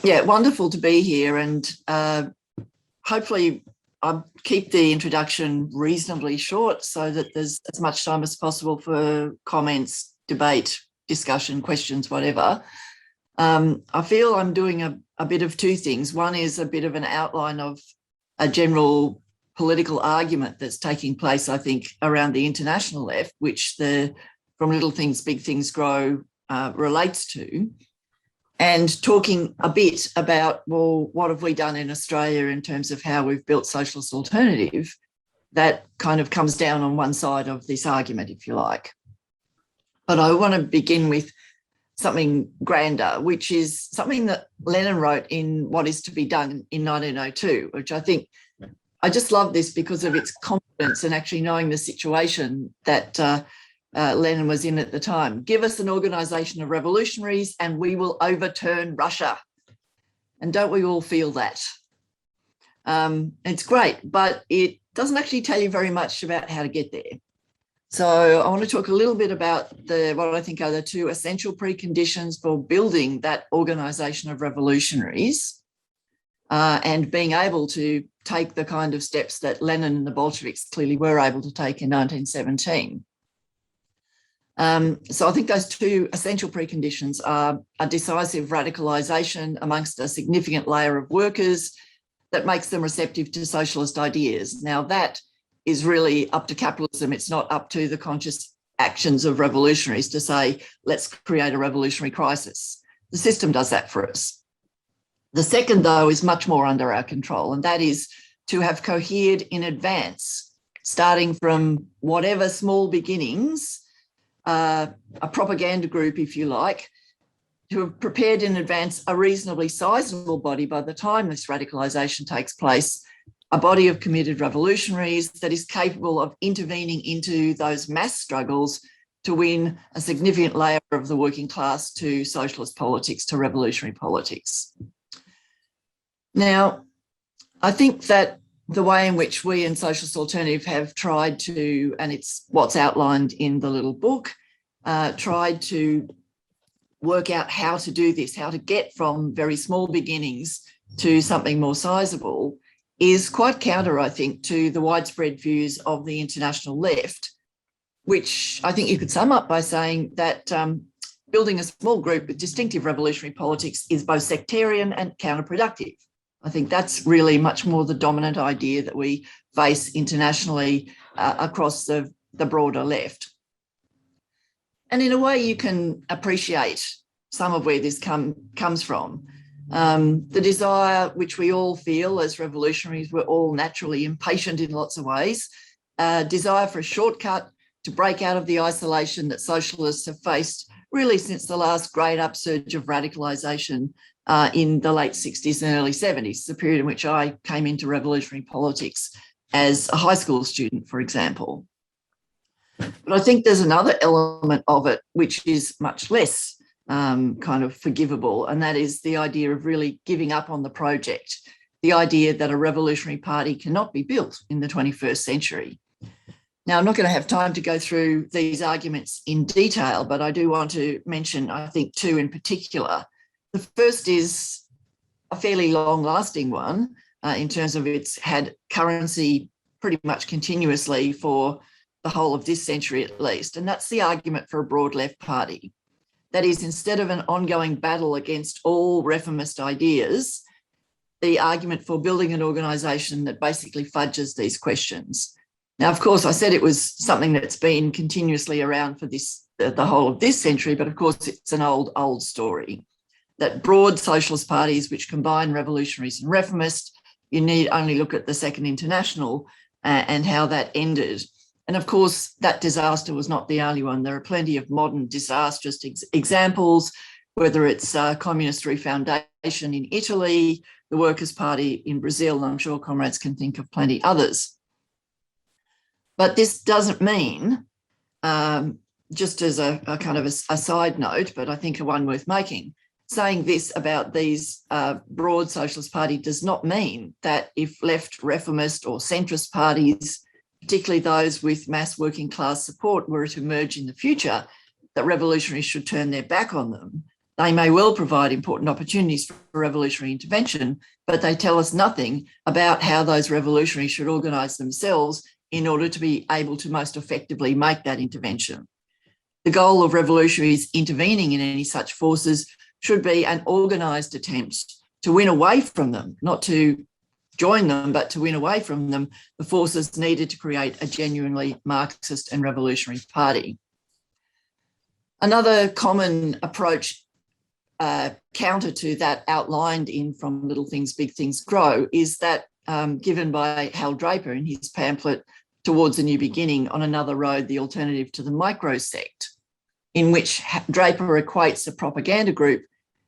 Yeah, wonderful to be here, and hopefully I'll keep the introduction reasonably short so that there's as much time as possible for comments, debate, discussion, questions, whatever. I feel I'm doing a bit of two things. One is a bit of an outline of a general political argument that's taking place, I think, around the international left, which the From Little Things, Big Things Grow relates to, and talking a bit about, well, what have we done in Australia in terms of how we've built socialist alternative that kind of comes down on one side of this argument, if you like. But I want to begin with something grander, which is something that Lenin wrote in What Is to Be Done in 1902, which I think, I just love this because of its confidence and actually knowing the situation that Lenin was in at the time. Give us an organisation of revolutionaries and we will overturn Russia. And don't we all feel that? It's great, but it doesn't actually tell you very much about how to get there. So I want to talk a little bit about what I think are the two essential preconditions for building that organisation of revolutionaries and being able to take the kind of steps that Lenin and the Bolsheviks clearly were able to take in 1917. So I think those two essential preconditions are a decisive radicalisation amongst a significant layer of workers that makes them receptive to socialist ideas. Now that is really up to capitalism. It's not up to the conscious actions of revolutionaries to say, let's create a revolutionary crisis. The system does that for us. The second, though, is much more under our control, and that is to have cohered in advance, starting from whatever small beginnings, a propaganda group, if you like, to have prepared in advance a reasonably sizable body by the time this radicalisation takes place, a body of committed revolutionaries that is capable of intervening into those mass struggles to win a significant layer of the working class to socialist politics, to revolutionary politics. Now, I think that the way in which we in Socialist Alternative have tried to, and it's what's outlined in the little book, tried to work out how to do this, how to get from very small beginnings to something more sizable, is quite counter, I think, to the widespread views of the international left, which I think you could sum up by saying that building a small group with distinctive revolutionary politics is both sectarian and counterproductive. I think that's really much more the dominant idea that we face internationally across the broader left. And in a way, you can appreciate some of where this comes from. The desire, which we all feel as revolutionaries, we're all naturally impatient in lots of ways, desire for a shortcut to break out of the isolation that socialists have faced really since the last great upsurge of radicalisation in the late 60s and early 70s, the period in which I came into revolutionary politics as a high school student, for example. But I think there's another element of it which is much less kind of forgivable, and that is the idea of really giving up on the project, the idea that a revolutionary party cannot be built in the 21st century. Now, I'm not going to have time to go through these arguments in detail, but I do want to mention, I think, two in particular. The first is a fairly long-lasting one in terms of it's had currency pretty much continuously for the whole of this century at least, and that's the argument for a broad left party. That is, instead of an ongoing battle against all reformist ideas, the argument for building an organisation that basically fudges these questions. Now, of course, I said it was something that's been continuously around for the whole of this century, but of course it's an old story. That broad socialist parties which combine revolutionaries and reformists, you need only look at the Second International and how that ended. And of course, that disaster was not the only one. There are plenty of modern disastrous examples, whether it's Communist Refoundation in Italy, the Workers' Party in Brazil, and I'm sure comrades can think of plenty others. But this doesn't mean, just as a kind of a side note, but I think a one worth making, saying this about these broad socialist parties does not mean that if left reformist or centrist parties, particularly those with mass working class support, were to emerge in the future, that revolutionaries should turn their back on them. They may well provide important opportunities for revolutionary intervention, but they tell us nothing about how those revolutionaries should organise themselves in order to be able to most effectively make that intervention. The goal of revolutionaries intervening in any such forces should be an organised attempt to win away from them, not to join them, but to win away from them the forces needed to create a genuinely Marxist and revolutionary party. Another common approach counter to that outlined in From Little Things, Big Things Grow is that given by Hal Draper in his pamphlet Towards a New Beginning, On Another Road, the Alternative to the Micro-Sect, in which Draper equates a propaganda group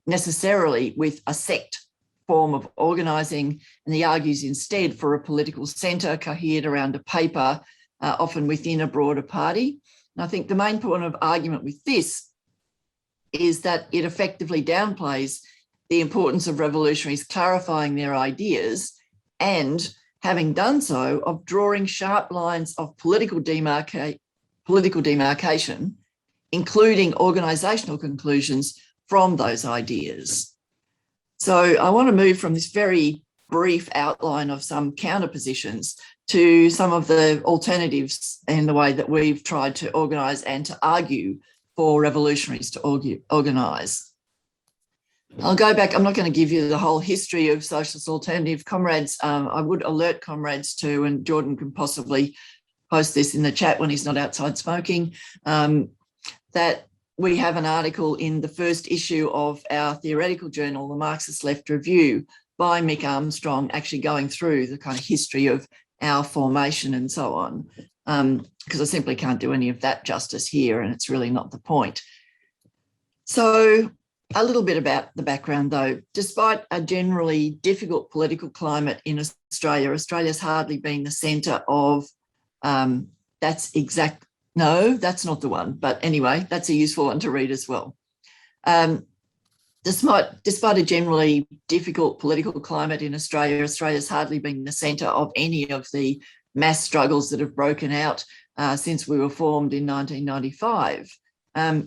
necessarily with a sect form of organising, and he argues instead for a political centre cohered around a paper, often within a broader party. And I think the main point of argument with this is that it effectively downplays the importance of revolutionaries clarifying their ideas and, having done so, of drawing sharp lines of political demarcation, including organisational conclusions from those ideas. So I want to move from this very brief outline of some counter-positions to some of the alternatives in the way that we've tried to organise and to argue for revolutionaries to organise. I'll go back. I'm not going to give you the whole history of socialist alternative, comrades. I would alert comrades to, and Jordan can possibly post this in the chat when he's not outside smoking, that we have an article in the first issue of our theoretical journal, the Marxist Left Review, by Mick Armstrong, actually going through the kind of history of our formation and so on, because I simply can't do any of that justice here, and it's really not the point. So a little bit about the background, though. Despite a generally difficult political climate in Australia, Australia's hardly been the centre of, no, that's not the one. But anyway, that's a useful one to read as well. Despite a generally difficult political climate in Australia, Australia's hardly been the centre of any of the mass struggles that have broken out since we were formed in 1995.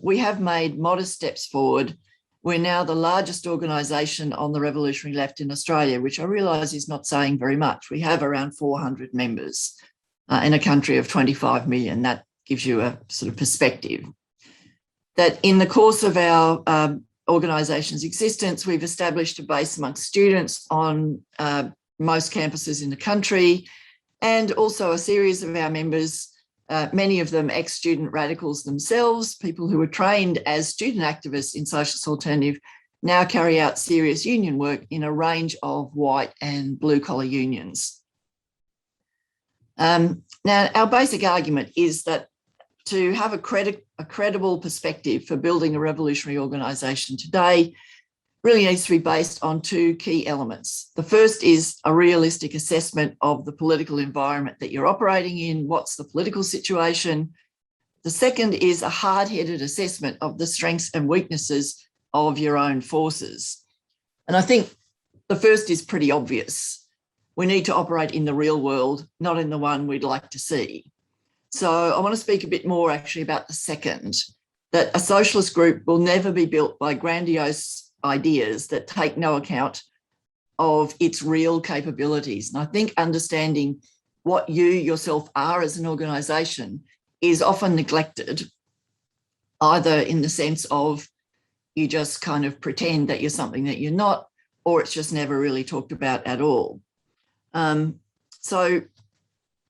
We have made modest steps forward. We're now the largest organisation on the revolutionary left in Australia, which I realise is not saying very much. We have around 400 members in a country of 25 million. That gives you a sort of perspective. That in the course of our organisation's existence, we've established a base amongst students on most campuses in the country, and also a series of our members, many of them ex-student radicals themselves, people who were trained as student activists in socialist alternative, now carry out serious union work in a range of white and blue-collar unions. Now, our basic argument is that to have a credible perspective for building a revolutionary organisation today really needs to be based on two key elements. The first is a realistic assessment of the political environment that you're operating in. What's the political situation? The second is a hard-headed assessment of the strengths and weaknesses of your own forces. And I think the first is pretty obvious. We need to operate in the real world, not in the one we'd like to see. So I want to speak a bit more actually about the second, that a socialist group will never be built by grandiose ideas that take no account of its real capabilities. And I think understanding what you yourself are as an organisation is often neglected, either in the sense of you just kind of pretend that you're something that you're not, or it's just never really talked about at all. So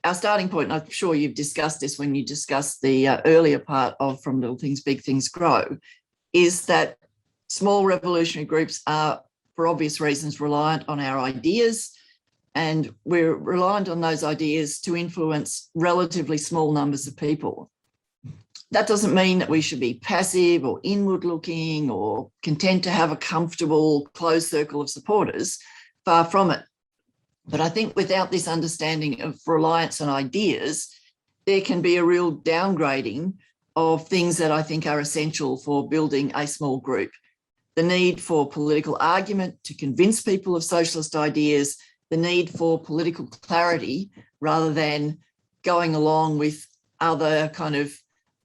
our starting point, and I'm sure you've discussed this when you discussed the earlier part of From Little Things, Big Things Grow, is that small revolutionary groups are, for obvious reasons, reliant on our ideas, and we're reliant on those ideas to influence relatively small numbers of people. That doesn't mean that we should be passive or inward-looking or content to have a comfortable closed circle of supporters. Far from it. But I think without this understanding of reliance on ideas, there can be a real downgrading of things that I think are essential for building a small group. The need for political argument to convince people of socialist ideas, the need for political clarity rather than going along with other kind of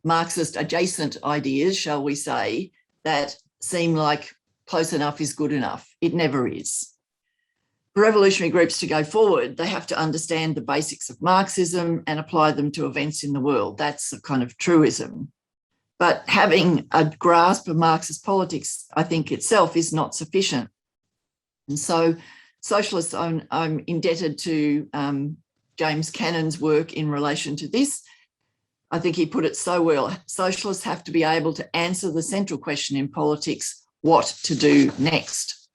Marxist adjacent ideas, shall we say, that seem like close enough is good enough. It never is. For revolutionary groups to go forward, they have to understand the basics of Marxism and apply them to events in the world. That's a kind of truism. But having a grasp of Marxist politics, I think itself is not sufficient. And so socialists, I'm indebted to James Cannon's work in relation to this. I think he put it so well. Socialists have to be able to answer the central question in politics, what to do next.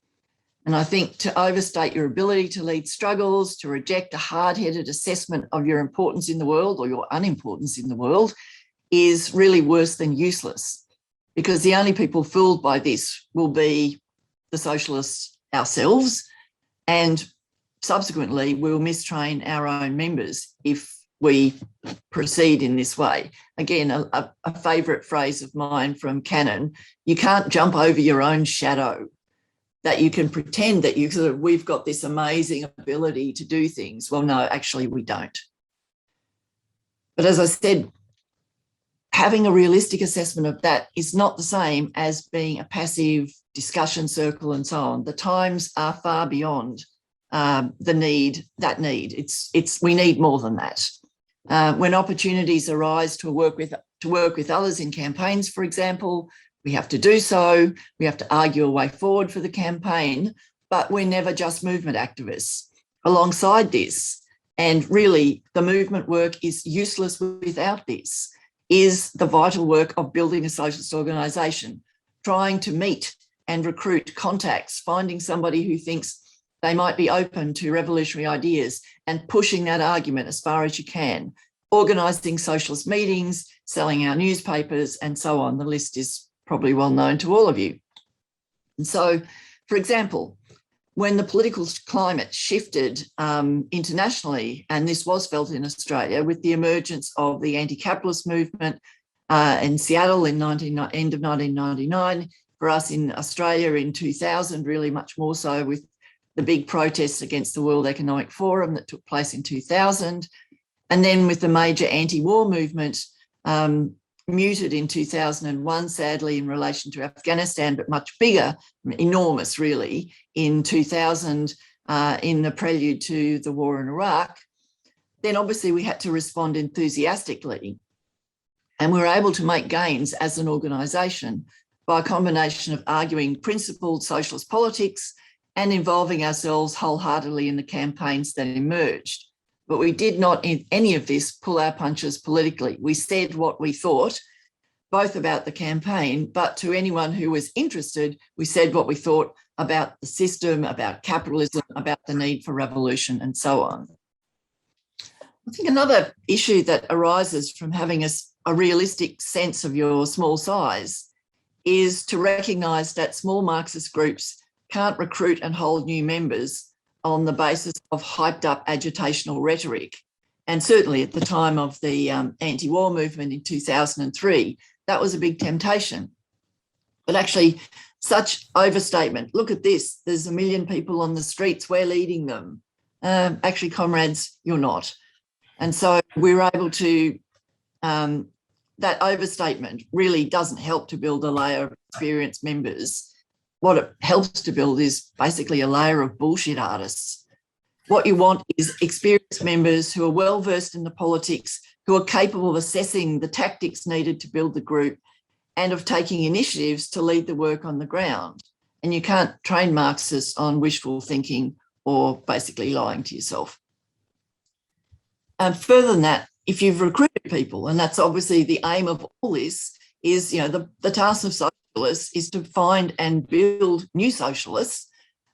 And I think to overstate your ability to lead struggles, to reject a hard-headed assessment of your importance in the world or your unimportance in the world is really worse than useless, because the only people fooled by this will be the socialists ourselves, and subsequently we'll mistrain our own members if we proceed in this way. Again, a favourite phrase of mine from Cannon, you can't jump over your own shadow, that you can pretend that we've got this amazing ability to do things. Well, no, actually we don't. But as I said, having a realistic assessment of that is not the same as being a passive discussion circle and so on. The times are far beyond that need. We need more than that. When opportunities arise to work with others in campaigns, for example, we have to do so. We have to argue a way forward for the campaign, but we're never just movement activists. Alongside this, and really the movement work is useless without this, is the vital work of building a socialist organisation, trying to meet and recruit contacts, finding somebody who thinks they might be open to revolutionary ideas and pushing that argument as far as you can, organising socialist meetings, selling our newspapers and so on. The list is probably well known to all of you. And so, for example, when the political climate shifted internationally, and this was felt in Australia with the emergence of the anti-capitalist movement in Seattle in end of 1999, for us in Australia in 2000, really much more so with the big protests against the World Economic Forum that took place in 2000, and then with the major anti-war movement muted in 2001, sadly, in relation to Afghanistan, but much bigger, enormous really, in 2000 in the prelude to the war in Iraq, then obviously we had to respond enthusiastically. And we were able to make gains as an organisation by a combination of arguing principled socialist politics and involving ourselves wholeheartedly in the campaigns that emerged. But we did not, in any of this, pull our punches politically. We said what we thought, both about the campaign, but to anyone who was interested, we said what we thought about the system, about capitalism, about the need for revolution, and so on. I think another issue that arises from having a realistic sense of your small size is to recognise that small Marxist groups can't recruit and hold new members on the basis of hyped up agitational rhetoric. And certainly at the time of the anti-war movement in 2003, that was a big temptation. But actually, such overstatement, look at this, there's 1 million people on the streets, we're leading them. Actually, comrades, you're not. And so we were able to, that overstatement really doesn't help to build a layer of experienced members. What it helps to build is basically a layer of bullshit artists. What you want is experienced members who are well-versed in the politics, who are capable of assessing the tactics needed to build the group and of taking initiatives to lead the work on the ground. And you can't train Marxists on wishful thinking or basically lying to yourself. Further than that, if you've recruited people, and that's obviously the aim of all this, is, the task of socialists is to find and build new socialists,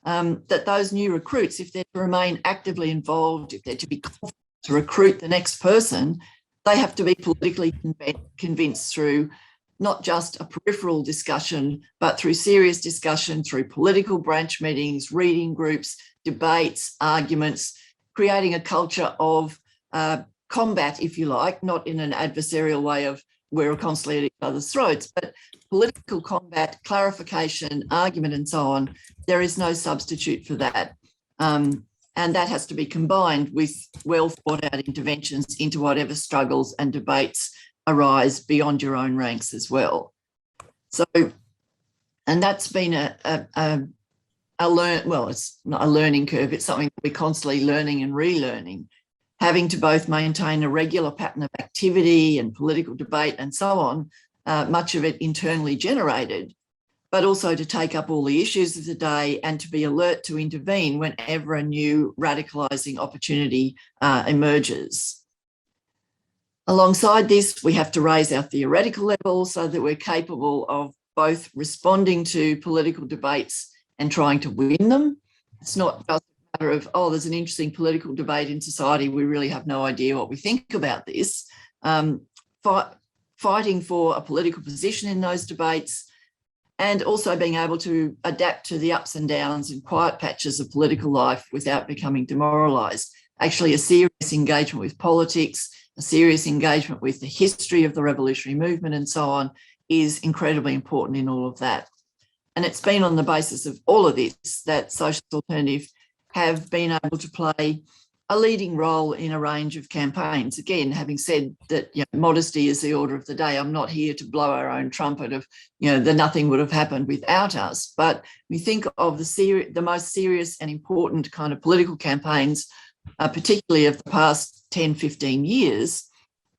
that those new recruits, if they're to remain actively involved, if they're to be confident to recruit the next person, they have to be politically convinced through not just a peripheral discussion, but through serious discussion, through political branch meetings, reading groups, debates, arguments, creating a culture of combat, if you like, not in an adversarial way of we're constantly at each other's throats, but political combat, clarification, argument, and so on. There is no substitute for that. And that has to be combined with well thought out interventions into whatever struggles and debates arise beyond your own ranks as well. So And that's been it's not a learning curve, it's something that we're constantly learning and relearning, having to both maintain a regular pattern of activity and political debate and so on, much of it internally generated, but also to take up all the issues of the day and to be alert to intervene whenever a new radicalising opportunity emerges. Alongside this, we have to raise our theoretical level so that we're capable of both responding to political debates and trying to win them. It's not just a matter of, oh, there's an interesting political debate in society, we really have no idea what we think about this. Fighting for a political position in those debates, and also being able to adapt to the ups and downs and quiet patches of political life without becoming demoralised. Actually, a serious engagement with politics, a serious engagement with the history of the revolutionary movement and so on is incredibly important in all of that. And it's been on the basis of all of this that Socialist Alternative have been able to play a leading role in a range of campaigns. Again, having said that, modesty is the order of the day. I'm not here to blow our own trumpet of, that nothing would have happened without us. But we think of the most serious and important kind of political campaigns, particularly of the past 10, 15 years,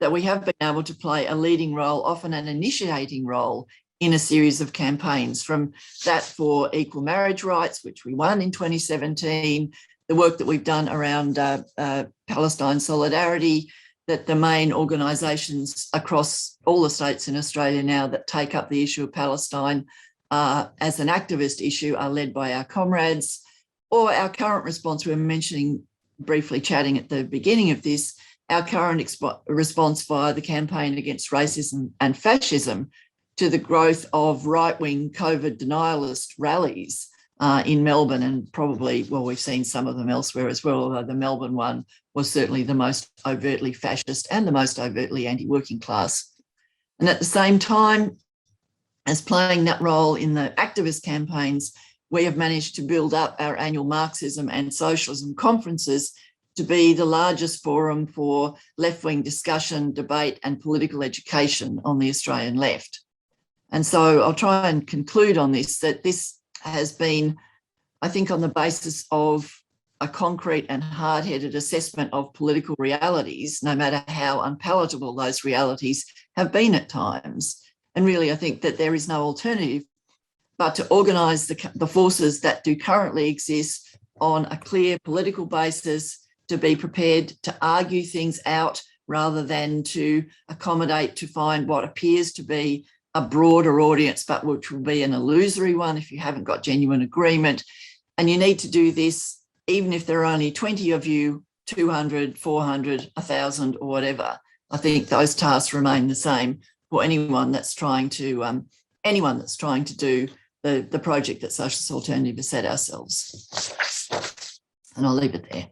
that we have been able to play a leading role, often an initiating role in a series of campaigns, from that for equal marriage rights, which we won in 2017, the work that we've done around Palestine solidarity, that the main organisations across all the states in Australia now that take up the issue of Palestine as an activist issue are led by our comrades, or our current response we were mentioning, briefly chatting at the beginning of this, our current response via the campaign against racism and fascism to the growth of right-wing COVID denialist rallies in Melbourne, and probably, well, we've seen some of them elsewhere as well, although the Melbourne one was certainly the most overtly fascist and the most overtly anti-working class. And at the same time as playing that role in the activist campaigns, we have managed to build up our annual Marxism and Socialism conferences to be the largest forum for left-wing discussion, debate and political education on the Australian left. And so I'll try and conclude on this, that this has been, I think, on the basis of a concrete and hard-headed assessment of political realities, no matter how unpalatable those realities have been at times. And really, I think that there is no alternative but to organise the forces that do currently exist on a clear political basis, to be prepared to argue things out rather than to accommodate to find what appears to be a broader audience, but which will be an illusory one if you haven't got genuine agreement. And you need to do this even if there are only 20 of you, 200, 400, 1,000 or whatever. I think those tasks remain the same for anyone that's trying to do the project that Socialist Alternative has set ourselves. And I'll leave it there.